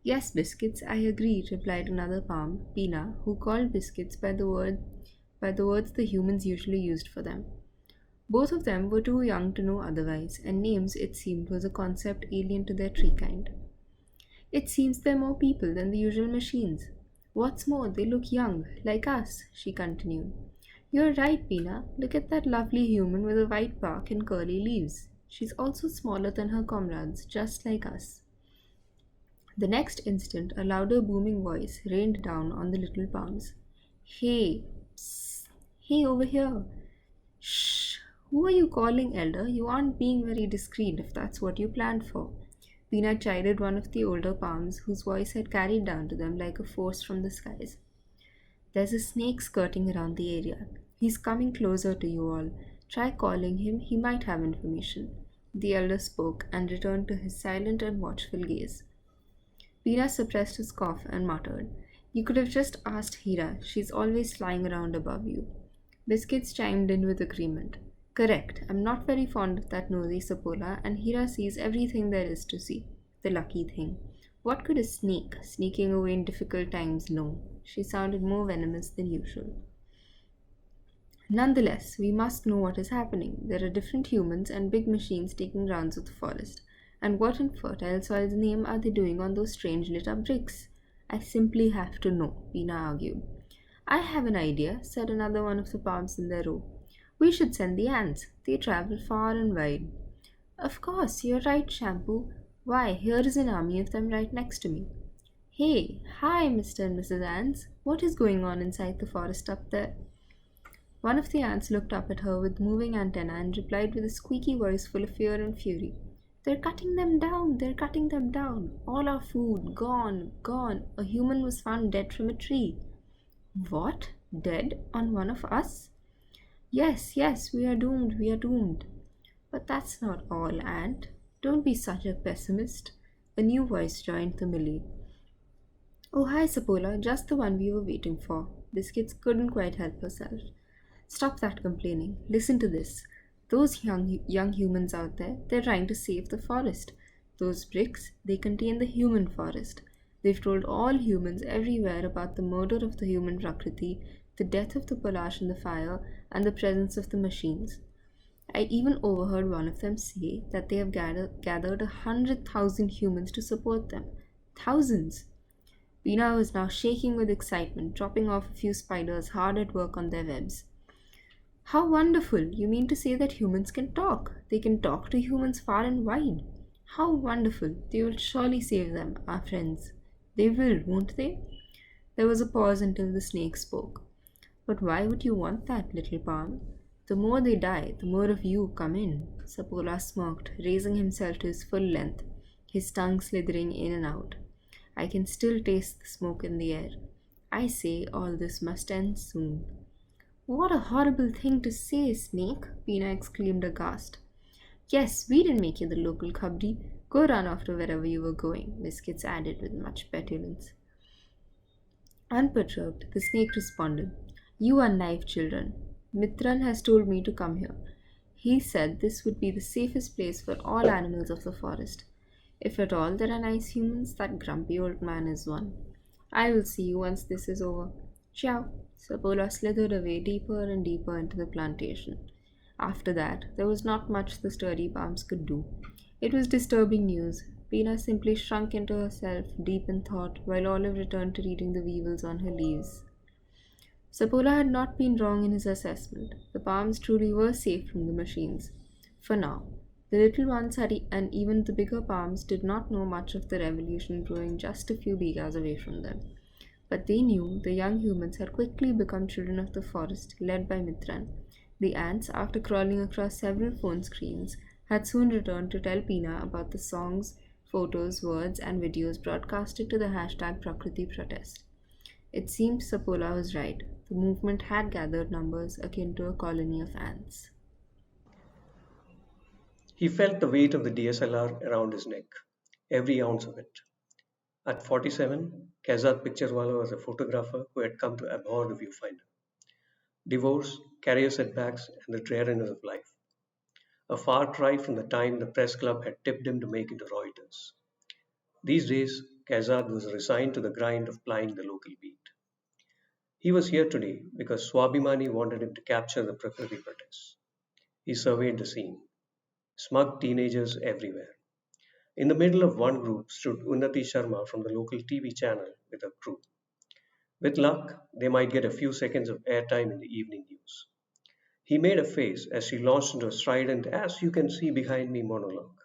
[SPEAKER 10] Yes, Biscuits, I agree, replied another palm, Pina, who called Biscuits by the words the humans usually used for them. Both of them were too young to know otherwise, and names, it seemed, was a concept alien to their tree kind. It seems they're more people than the usual machines. What's more, they look young, like us, she continued. You're right, Pina. Look at that lovely human with a white bark and curly leaves. She's also smaller than her comrades, just like us. The next instant, a louder booming voice rained down on the little palms. Hey, psst, hey, over here. Shh! Who are you calling elder? You aren't being very discreet if that's what you planned for. Peanut chided one of the older palms, whose voice had carried down to them like a force from the skies. There's a snake skirting around the area. He's coming closer to you all. Try calling him, he might have information. The elder spoke and returned to his silent and watchful gaze. Peanut suppressed his cough and muttered, You could have just asked Hira. She's always flying around above you. Biscuits chimed in with agreement. Correct. I'm not very fond of that nosy Sapola, and Hira sees everything there is to see. The lucky thing. What could a snake, sneaking away in difficult times, know? She sounded more venomous than usual. Nonetheless, we must know what is happening. There are different humans and big machines taking rounds of the forest. And what in fertile soil's name are they doing on those strange lit up bricks? I simply have to know, Pina argued. I have an idea, said another one of the palms in their row. We should send the ants. They travel far and wide. Of course, you're right, Shampoo. Why, here is an army of them right next to me. Hey, hi, Mr. and Mrs. Ants. What is going on inside the forest up there? One of the ants looked up at her with moving antenna and replied with a squeaky voice full of fear and fury. They're cutting them down, they're cutting them down. All our food, gone, gone. A human was found dead from a tree. What? Dead on one of us? Yes, yes, we are doomed, we are doomed. But that's not all, Ant. Don't be such a pessimist. A new voice joined the melee. Oh, hi, Sapola, just the one we were waiting for. Biscuits couldn't quite help herself. Stop that complaining. Listen to this. Those young humans out there, they're trying to save the forest. Those bricks, they contain the human forest. They've told all humans everywhere about the murder of the human Prakriti, the death of the Palash in the fire, and the presence of the machines. I even overheard one of them say that they have gathered 100,000 humans to support them. Thousands! Veena was now shaking with excitement, dropping off a few spiders hard at work on their webs. How wonderful! You mean to say that humans can talk? They can talk to humans far and wide. How wonderful! They will surely save them, our friends. They will, won't they? There was a pause until the snake spoke. But why would you want that, little palm? The more they die, the more of you come in. Sapola smirked, raising himself to his full length, his tongue slithering in and out. I can still taste the smoke in the air. I say all this must end soon. What a horrible thing to say, Snake, Peena exclaimed aghast. Yes, we didn't make you the local khabri. Go run off to wherever you were going, Biscuits added with much petulance. Unperturbed, the snake responded, You are naive children. Mitran has told me to come here. He said this would be the safest place for all animals of the forest. If at all there are nice humans, that grumpy old man is one. I will see you once this is over. Ciao. Sapola slithered away deeper and deeper into the plantation. After that, there was not much the sturdy palms could do. It was disturbing news. Peena simply shrunk into herself, deep in thought, while Olive returned to reading the weevils on her leaves. Sapola had not been wrong in his assessment. The palms truly were safe from the machines. For now. The little ones and even the bigger palms did not know much of the revolution brewing just a few bighas away from them. But they knew the young humans had quickly become children of the forest, led by Mitran. The ants, after crawling across several phone screens, had soon returned to tell Pina about the songs, photos, words, and videos broadcasted to the hashtag Prakriti protest. It seemed Sapola was right. The movement had gathered numbers akin to a colony of ants.
[SPEAKER 11] He felt the weight of the DSLR around his neck, every ounce of it. At 47, Kazat Picturewala was a photographer who had come to abhor the viewfinder. Divorce, career setbacks, and the dreariness of life. A far cry from the time the press club had tipped him to make it to Reuters. These days, Kazad was resigned to the grind of plying the local beat. He was here today because Swabhimani wanted him to capture the Prakriti protests. He surveyed the scene. Smug teenagers everywhere. In the middle of one group stood Unnati Sharma from the local TV channel with her crew. With luck, they might get a few seconds of airtime in the evening news. He made a face as she launched into a strident, as you can see behind me, monologue.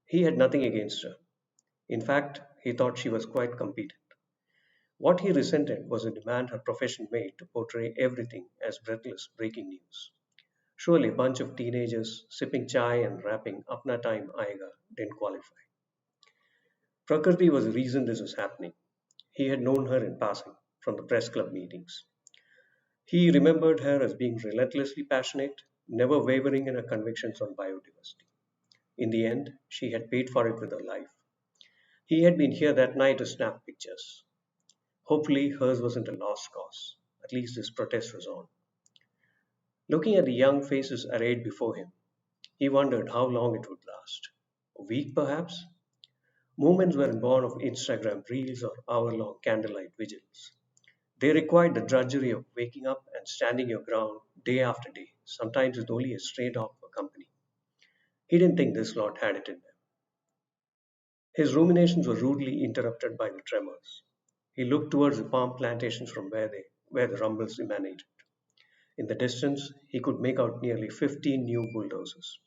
[SPEAKER 11] He had nothing against her. In fact, he thought she was quite competent. What he resented was the demand her profession made to portray everything as breathless breaking news. Surely a bunch of teenagers sipping chai and rapping Apna Time Aayega didn't qualify. Prakriti was the reason this was happening. He had known her in passing from the press club meetings. He remembered her as being relentlessly passionate, never wavering in her convictions on biodiversity. In the end, she had paid for it with her life. He had been here that night to snap pictures. Hopefully, hers wasn't a lost cause. At least this protest was on. Looking at the young faces arrayed before him, he wondered how long it would last. A week, perhaps? Movements weren't born of Instagram reels or hour long candlelight vigils. They required the drudgery of waking up and standing your ground day after day, sometimes with only a stray dog for company. He didn't think this lot had it in them. His ruminations were rudely interrupted by the tremors. He looked towards the palm plantations from where the rumbles emanated. In the distance, he could make out nearly 15 new bulldozers.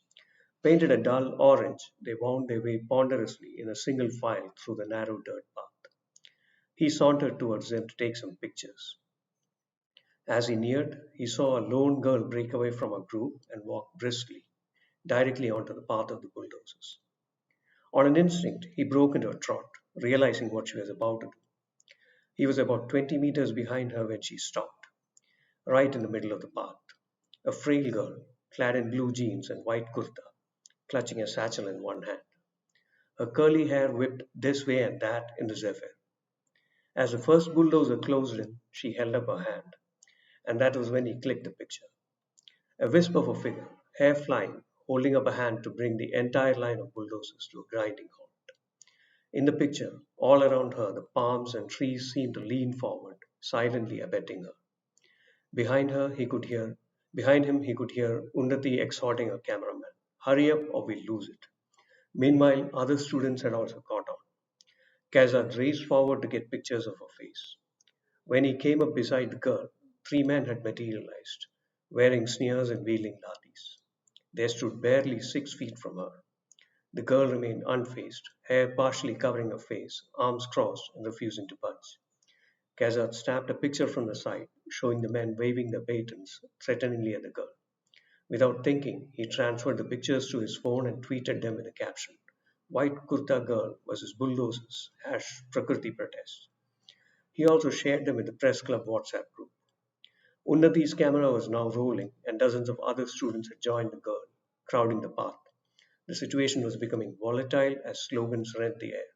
[SPEAKER 11] Painted a dull orange, they wound their way ponderously in a single file through the narrow dirt path. He sauntered towards them to take some pictures. As he neared, he saw a lone girl break away from a group and walk briskly, directly onto the path of the bulldozers. On an instinct, he broke into a trot, realizing what she was about to do. He was about 20 meters behind her when she stopped, right in the middle of the path. A frail girl, clad in blue jeans and white kurta, clutching a satchel in one hand. Her curly hair whipped this way and that in the zephyr. As the first bulldozer closed in, she held up her hand, and that was when he clicked the picture. A wisp of a figure, hair flying, holding up a hand to bring the entire line of bulldozers to a grinding halt. In the picture, all around her, the palms and trees seemed to lean forward, silently abetting her. Behind her, he could hear, Behind him, he could hear Unnati exhorting her cameraman, "Hurry up or we'll lose it." Meanwhile, other students had also caught on. Kazad raced forward to get pictures of her face. When he came up beside the girl, three men had materialized, wearing sneers and wielding lathis. They stood barely 6 feet from her. The girl remained unfazed, hair partially covering her face, arms crossed and refusing to budge. Kazat snapped a picture from the side, showing the men waving their batons threateningly at the girl. Without thinking, he transferred the pictures to his phone and tweeted them with a caption: "White Kurta Girl versus Bulldozers, hash Prakriti protest." He also shared them with the press club WhatsApp group. Unnati's camera was now rolling, and dozens of other students had joined the girl, crowding the path. The situation was becoming volatile as slogans rent the air.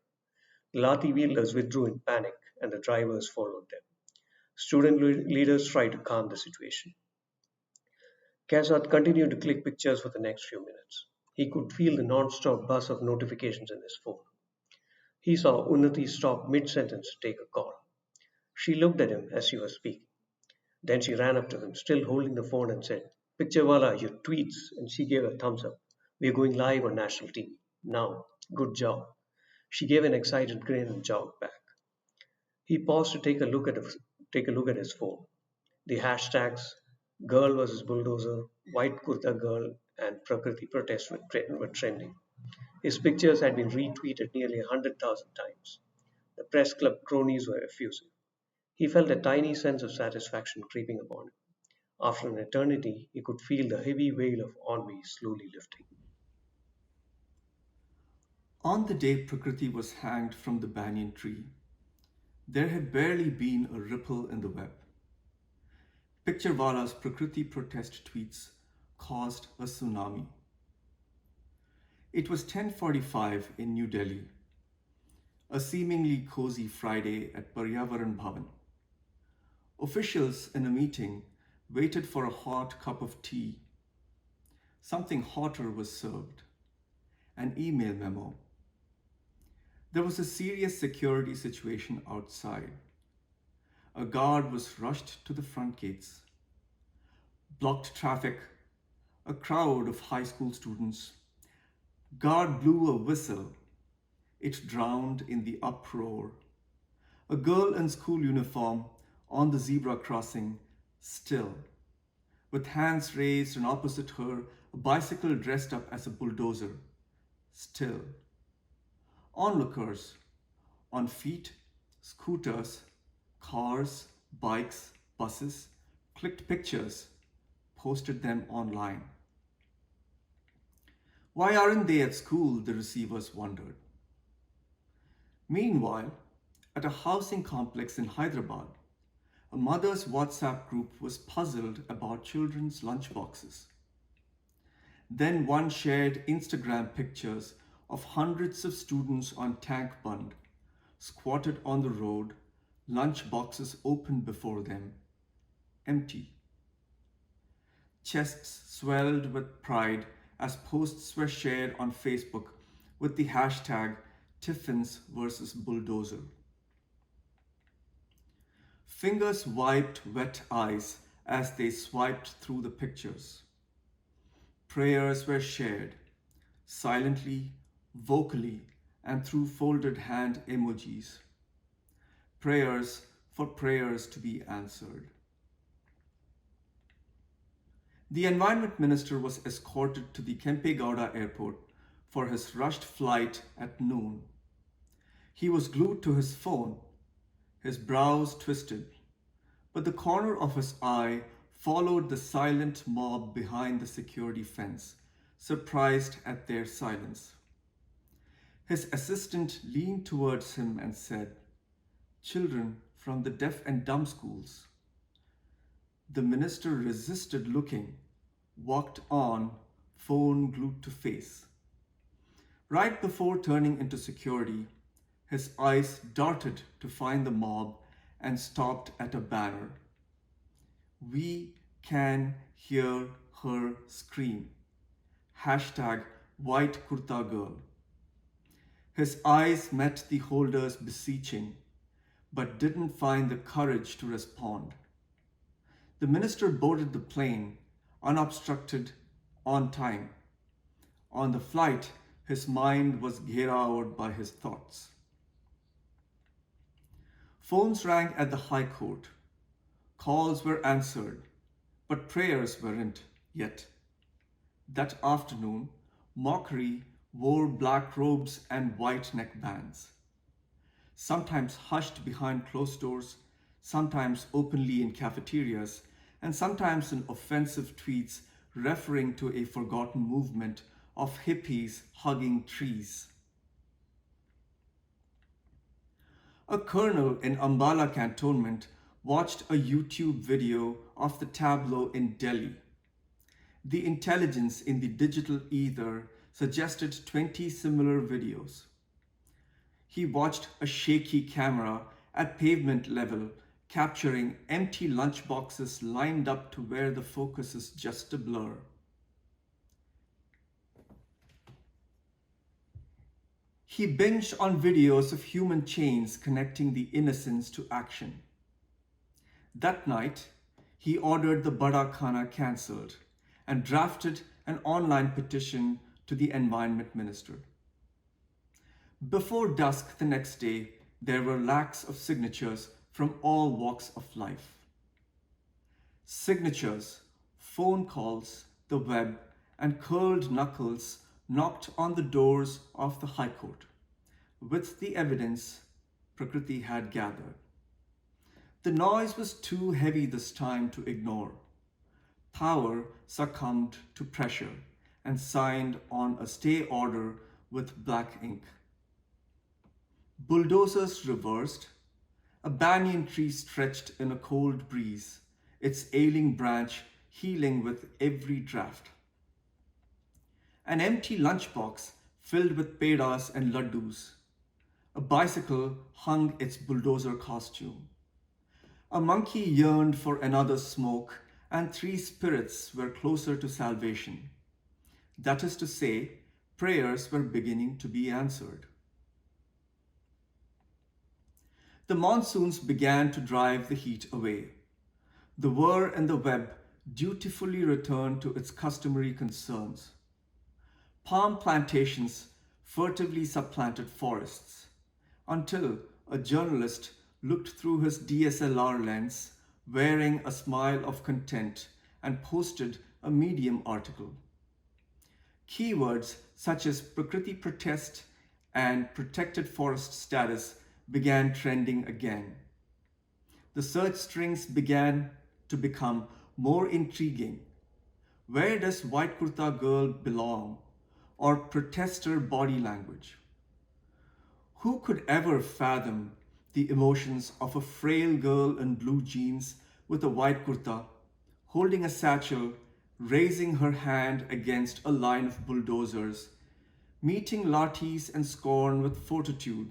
[SPEAKER 11] The Lathi wheelers withdrew in panic, and the drivers followed them. Student leaders tried to calm the situation. Kazat continued to click pictures for the next few minutes. He could feel the non-stop buzz of notifications in his phone. He saw Unnati stop mid-sentence to take a call. She looked at him as she was speaking. Then she ran up to him, still holding the phone, and said, "Picturewala, your tweets." And she gave a thumbs up. "We are going live on national TV. Now, good job." She gave an excited grin and jogged back. He paused to take a look at his phone. The hashtags "Girl versus Bulldozer," "White Kurta Girl," and "Prakriti Protest" were trending. His pictures had been retweeted nearly 100,000 times. The press club cronies were effusive. He felt a tiny sense of satisfaction creeping upon him. After an eternity, he could feel the heavy veil of ennui slowly lifting.
[SPEAKER 12] On the day Prakriti was hanged from the banyan tree, there had barely been a ripple in the web. Picturewala's Prakriti protest tweets caused a tsunami. It was 10:45 in New Delhi, a seemingly cozy Friday at Paryavaran Bhavan. Officials in a meeting waited for a hot cup of tea. Something hotter was served, an email memo. There was a serious security situation outside. A guard was rushed to the front gates. Blocked traffic, a crowd of high school students. Guard blew a whistle. It drowned in the uproar. A girl in school uniform on the zebra crossing, still. With hands raised and opposite her, a bicycle dressed up as a bulldozer, still. Onlookers, on feet, scooters, cars, bikes, buses, clicked pictures, posted them online. Why aren't they at school? The receivers wondered. Meanwhile, at a housing complex in Hyderabad, a mother's WhatsApp group was puzzled about children's lunchboxes. Then one shared Instagram pictures of hundreds of students on tank bund, squatted on the road, lunchboxes open before them, empty. Chests swelled with pride as posts were shared on Facebook with the hashtag Tiffins versus Bulldozer. Fingers wiped wet eyes as they swiped through the pictures. Prayers were shared, silently, vocally, and through folded hand emojis. Prayers for prayers to be answered. The Environment Minister was escorted to the Kempegowda airport for his rushed flight at noon. He was glued to his phone, his brows twisted, but the corner of his eye followed the silent mob behind the security fence, surprised at their silence. His assistant leaned towards him and said, "Children from the deaf and dumb schools." The minister resisted looking, walked on, phone glued to face. Right before turning into security, his eyes darted to find the mob and stopped at a banner. "We can hear her scream." Hashtag white kurta girl. His eyes met the holder's beseeching, but didn't find the courage to respond. The minister boarded the plane, unobstructed, on time. On the flight, his mind was gheraoed by his thoughts. Phones rang at the High Court. Calls were answered, but prayers weren't yet. That afternoon, mockery wore black robes and white neckbands. Sometimes hushed behind closed doors, sometimes openly in cafeterias, and sometimes in offensive tweets referring to a forgotten movement of hippies hugging trees. A colonel in Ambala cantonment watched a YouTube video of the tableau in Delhi. The intelligence in the digital ether suggested 20 similar videos. He watched a shaky camera at pavement level capturing empty lunchboxes lined up to where the focus is just a blur. He binged on videos of human chains connecting the innocents to action. That night, he ordered the Bada Khana cancelled and drafted an online petition to the Environment Minister. Before dusk the next day, there were lakhs of signatures from all walks of life. Signatures, phone calls, the web, and curled knuckles knocked on the doors of the High Court with the evidence Prakriti had gathered. The noise was too heavy this time to ignore. power succumbed to pressure and signed on a stay order with black ink. Bulldozers reversed. A banyan tree stretched in a cold breeze, its ailing branch healing with every draft. An empty lunchbox filled with pedas and laddus. A bicycle hung its bulldozer costume. A monkey yearned for another smoke, and three spirits were closer to salvation. That is to say, prayers were beginning to be answered. The monsoons began to drive the heat away. The whir and the web dutifully returned to its customary concerns. Palm plantations furtively supplanted forests, until a journalist looked through his DSLR lens, wearing a smile of content, and posted a Medium article. Keywords such as Prakriti protest and protected forest status began trending again. The search strings began to become more intriguing. Where does white kurta girl belong? Or protester body language? Who could ever fathom the emotions of a frail girl in blue jeans with a white kurta, holding a satchel, raising her hand against a line of bulldozers, meeting lathis and scorn with fortitude?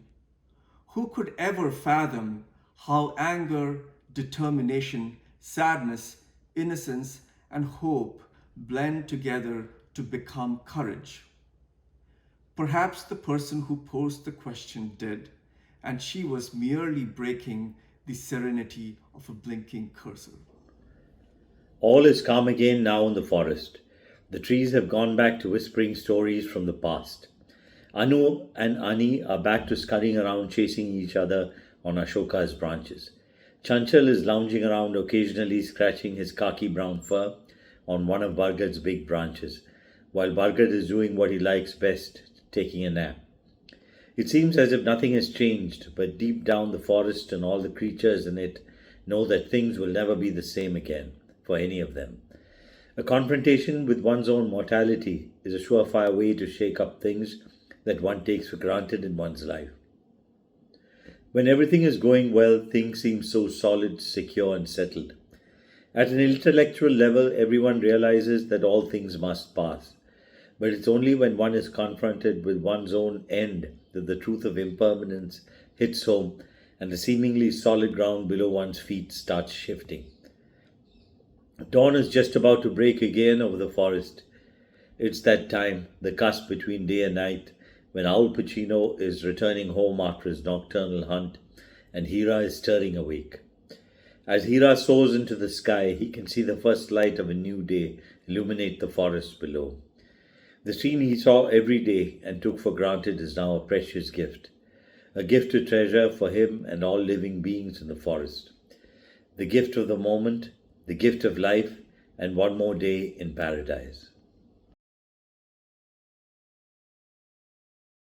[SPEAKER 12] Who could ever fathom how anger, determination, sadness, innocence, and hope blend together to become courage? Perhaps the person who posed the question did, and she was merely breaking the serenity of a blinking cursor.
[SPEAKER 13] All is calm again now in the forest. The trees have gone back to whispering stories from the past. Anu and Ani are back to scurrying around chasing each other on Ashoka's branches. Chanchal is lounging around, occasionally scratching his khaki brown fur on one of Bargad's big branches, while Bargad is doing what he likes best, taking a nap. It seems as if nothing has changed, but deep down the forest and all the creatures in it know that things will never be the same again, for any of them. A confrontation with one's own mortality is a surefire way to shake up things that one takes for granted in one's life. When everything is going well, things seem so solid, secure, and settled. At an intellectual level, everyone realizes that all things must pass. But it's only when one is confronted with one's own end that the truth of impermanence hits home and the seemingly solid ground below one's feet starts shifting. Dawn is just about to break again over the forest. It's that time, the cusp between day and night, when Owl Pacino is returning home after his nocturnal hunt and Hira is stirring awake. As Hira soars into the sky, he can see the first light of a new day illuminate the forest below. The scene he saw every day and took for granted is now a precious gift, a gift to treasure for him and all living beings in the forest. The gift of the moment, the gift of life, and one more day in paradise.